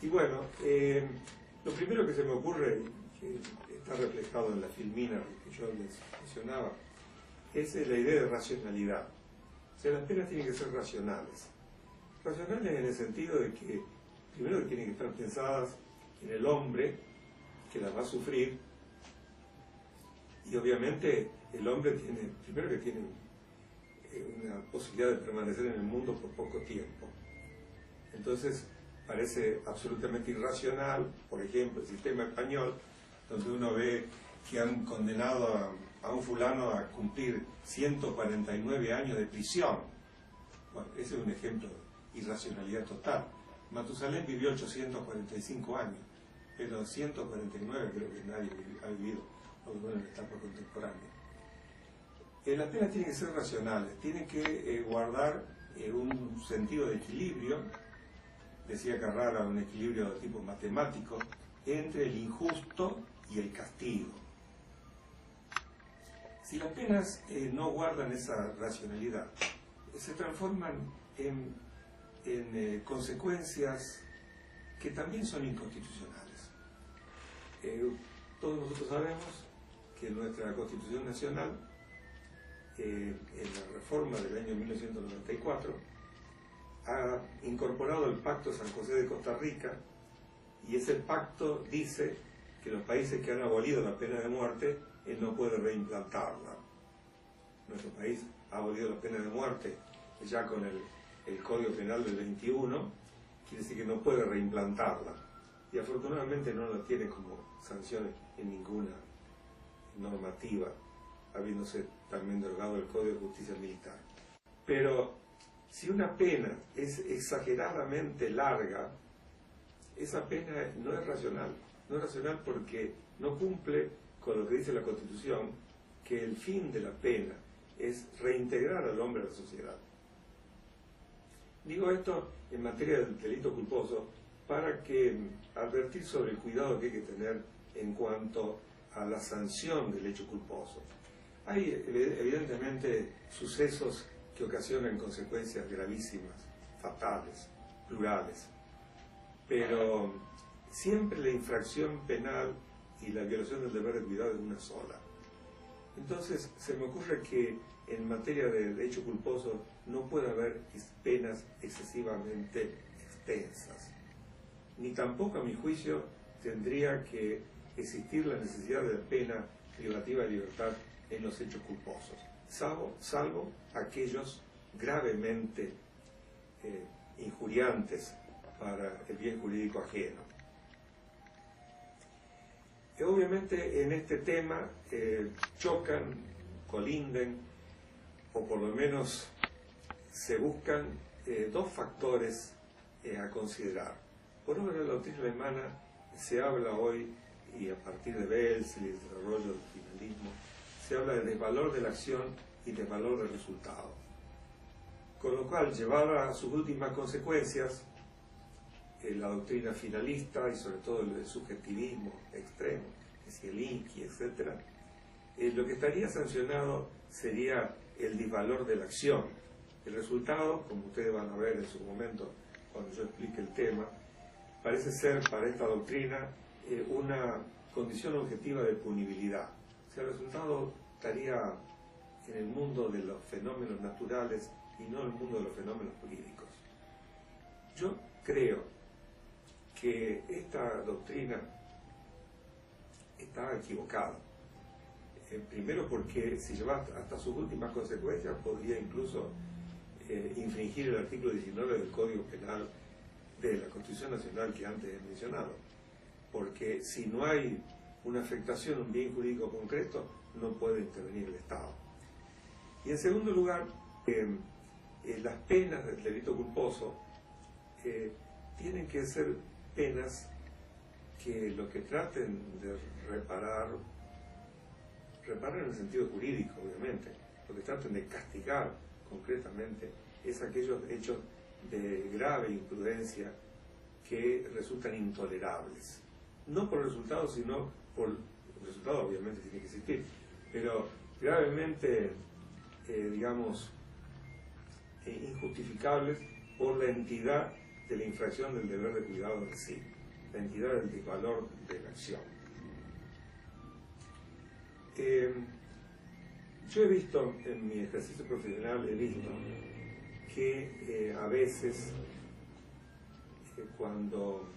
Y bueno, lo primero que se me ocurre, que está reflejado en la filmina que yo les mencionaba, es la idea de racionalidad. O sea, las penas tienen que ser racionales. Racionales en el sentido de que, primero, que tienen que estar pensadas en el hombre que las va a sufrir, y obviamente el hombre tiene, primero que tiene una posibilidad de permanecer en el mundo por poco tiempo. Entonces parece absolutamente irracional, por ejemplo, el sistema español, donde uno ve que han condenado a un fulano a cumplir 149 años de prisión. Bueno, ese es un ejemplo de irracionalidad total. Matusalén vivió 845 años, pero 149 creo que nadie ha vivido, por lo menos en la etapa contemporánea. Las penas tienen que ser racionales, tienen que guardar un sentido de equilibrio, decía Carrara, un equilibrio de tipo matemático, entre el injusto y el castigo. Si las penas no guardan esa racionalidad, se transforman en consecuencias que también son inconstitucionales. Todos nosotros sabemos que nuestra Constitución Nacional, en la reforma del año 1994, ha incorporado el Pacto San José de Costa Rica, y ese pacto dice que los países que han abolido la pena de muerte no puede reimplantarla. Nuestro país ha abolido la pena de muerte ya con el Código Penal del 21, quiere decir que no puede reimplantarla, y afortunadamente no la tiene como sanción en ninguna normativa, habiéndose también derogado el Código de Justicia Militar. Pero si una pena es exageradamente larga, esa pena no es racional. No es racional porque no cumple con lo que dice la Constitución, que el fin de la pena es reintegrar al hombre a la sociedad. Digo esto en materia del delito culposo para advertir sobre el cuidado que hay que tener en cuanto a la sanción del hecho culposo. Hay evidentemente sucesos que ocasionan consecuencias gravísimas, fatales, plurales, pero siempre la infracción penal y la violación del deber de cuidado es una sola. Entonces se me ocurre que en materia de hecho culposo no puede haber penas excesivamente extensas, ni tampoco, a mi juicio, tendría que existir la necesidad de pena privativa de libertad en los hechos culposos, salvo aquellos gravemente injuriantes para el bien jurídico ajeno. Obviamente en este tema chocan, colinden, o por lo menos se buscan dos factores a considerar. Por un lado, en la doctrina alemana se habla hoy, y a partir de Wells y el desarrollo del finalismo, se habla de desvalor de la acción y desvalor del resultado. Con lo cual, llevada a sus últimas consecuencias, la doctrina finalista y sobre todo el subjetivismo extremo, que es el inqui, etc., lo que estaría sancionado sería el disvalor de la acción. El resultado, como ustedes van a ver en su momento cuando yo explique el tema, parece ser para esta doctrina una condición objetiva de punibilidad. O sea, el resultado estaría en el mundo de los fenómenos naturales y no en el mundo de los fenómenos jurídicos. Yo creo que esta doctrina está equivocada. Primero porque si lleva hasta sus últimas consecuencias podría incluso infringir el artículo 19 del Código Penal de la Constitución Nacional que antes he mencionado, porque si no hay una afectación a un bien jurídico concreto no puede intervenir el Estado. Y en segundo lugar, las penas del delito culposo tienen que ser penas que lo que traten de reparar en el sentido jurídico, obviamente, lo que traten de castigar concretamente es aquellos hechos de grave imprudencia que resultan intolerables. No por el resultado, sino por el resultado, obviamente tiene que existir, pero gravemente, injustificables por la entidad de la infracción del deber de cuidado en sí. la entidad del valor de la acción. Yo he visto, en mi ejercicio profesional, he visto que a veces, cuando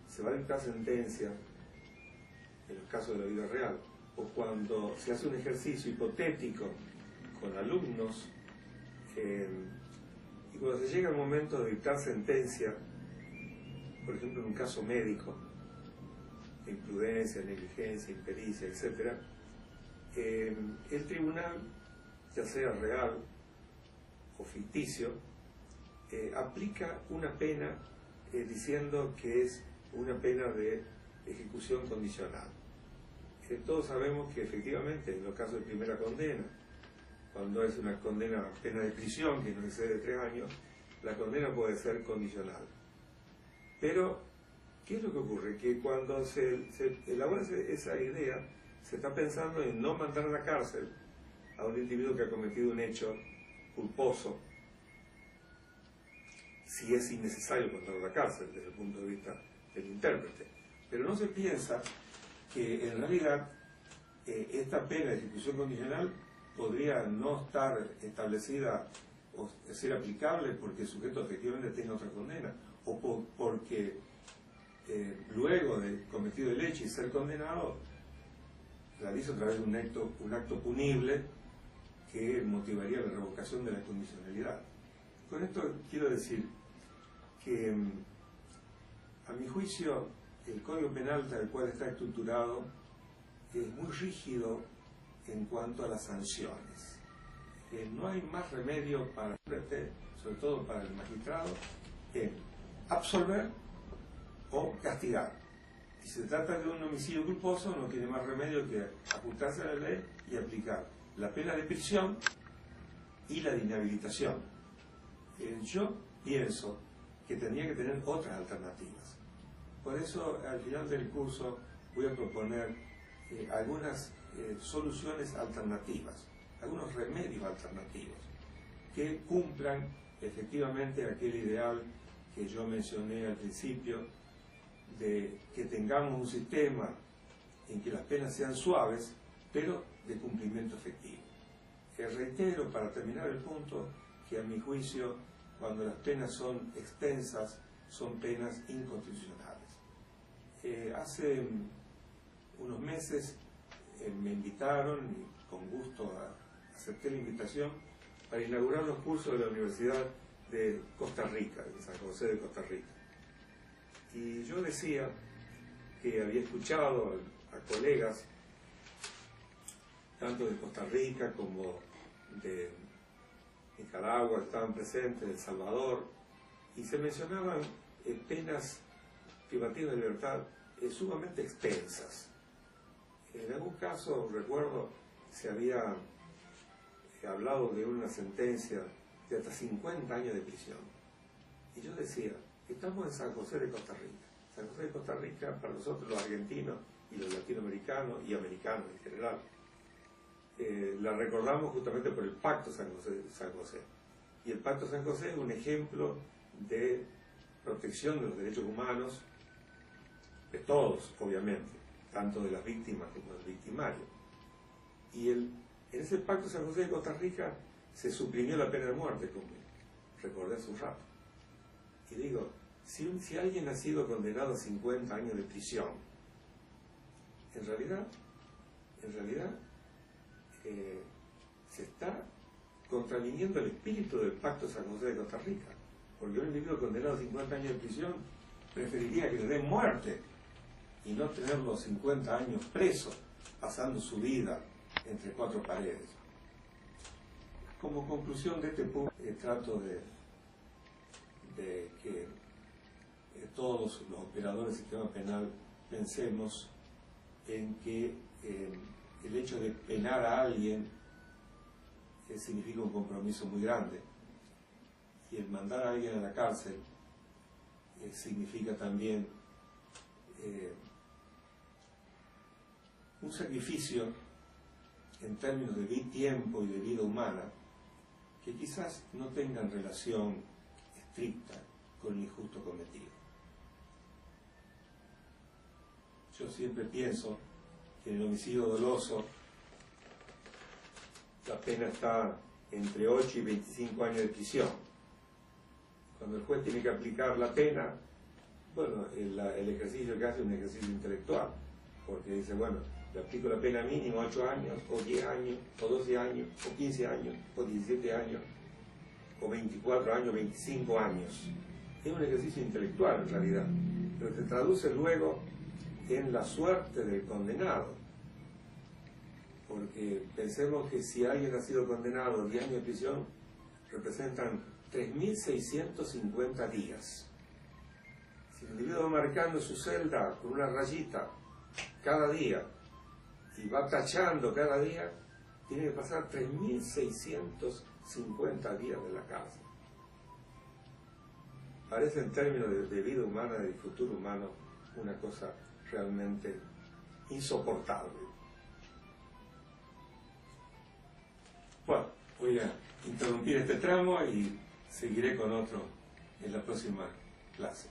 se va a dictar sentencia, en los casos de la vida real, o cuando se hace un ejercicio hipotético con alumnos, y cuando se llega el momento de dictar sentencia, por ejemplo en un caso médico, de imprudencia, negligencia, impericia, etc., el tribunal, ya sea real o ficticio, aplica una pena diciendo que es una pena de ejecución condicional. Todos sabemos que efectivamente en los casos de primera condena, cuando es una condena a pena de prisión que no excede 3 años, la condena puede ser condicional. Pero, ¿qué es lo que ocurre? Que cuando se elabora esa idea, se está pensando en no mandar a la cárcel a un individuo que ha cometido un hecho culposo, si es innecesario mandarlo a la cárcel desde el punto de vista del intérprete. Pero no se piensa que en realidad esta pena de ejecución condicional podría no estar establecida o ser aplicable porque el sujeto efectivamente tenga otra condena, o porque luego de cometido el hecho y ser condenado, realiza a través de un acto punible que motivaría la revocación de la condicionalidad. Con esto quiero decir que, a mi juicio, el Código Penal tal cual está estructurado es muy rígido en cuanto a las sanciones. No hay más remedio para el juez, sobre todo para el magistrado, en absolver o castigar. Si se trata de un homicidio culposo, no tiene más remedio que ajustarse a la ley y aplicar la pena de prisión y la de inhabilitación. Yo pienso que tendría que tener otras alternativas. Por eso, al final del curso, voy a proponer algunas soluciones alternativas, algunos remedios alternativos, que cumplan efectivamente aquel ideal que yo mencioné al principio, de que tengamos un sistema en que las penas sean suaves, pero de cumplimiento efectivo. Reitero, para terminar el punto, que a mi juicio, cuando las penas son extensas, son penas inconstitucionales. Hace unos meses me invitaron, y con gusto acepté la invitación, para inaugurar los cursos de la Universidad de Costa Rica, de San José de Costa Rica. Y yo decía que había escuchado a colegas, tanto de Costa Rica como de Nicaragua, que estaban presentes, de El Salvador, y se mencionaban penas privativas de libertad sumamente extensas. En algún caso, recuerdo, se había hablado de una sentencia de hasta 50 años de prisión. Y yo decía, estamos en San José de Costa Rica. San José de Costa Rica, para nosotros los argentinos y los latinoamericanos y americanos en general, la recordamos justamente por el Pacto San José. Y el Pacto San José es un ejemplo de protección de los derechos humanos, de todos, obviamente, tanto de las víctimas como del victimario. Y en ese Pacto San José de Costa Rica se suprimió la pena de muerte, como recordé hace un rato. Y digo, si alguien ha sido condenado a 50 años de prisión, en realidad se está contraviniendo el espíritu del Pacto San José de Costa Rica, porque un individuo condenado a 50 años de prisión preferiría que le den muerte y no tenerlo 50 años preso, pasando su vida entre 4 paredes. Como conclusión de este punto, trato de que todos los operadores del sistema penal pensemos en que el hecho de penar a alguien significa un compromiso muy grande, y el mandar a alguien a la cárcel significa también un sacrificio en términos de tiempo y de vida humana que quizás no tengan relación estricta con el injusto cometido. yo siempre pienso que en el homicidio doloso la pena está entre 8 y 25 años de prisión. Cuando el juez tiene que aplicar la pena, bueno, el ejercicio que hace es un ejercicio intelectual, porque dice, bueno, le aplico la pena mínima 8 años, o 10 años, o 12 años, o 15 años, o 17 años, o 24 años, 25 años. Es un ejercicio intelectual en realidad, pero se traduce luego en la suerte del condenado. Porque pensemos que si alguien ha sido condenado a 10 años de prisión, representan 3.650 días. Si el individuo va marcando su celda con una rayita cada día y va tachando cada día, tiene que pasar 3.650 días de la cárcel. Parece en términos de vida humana, de futuro humano, una cosa realmente insoportable. Bueno, voy a interrumpir este tramo y seguiré con otro en la próxima clase.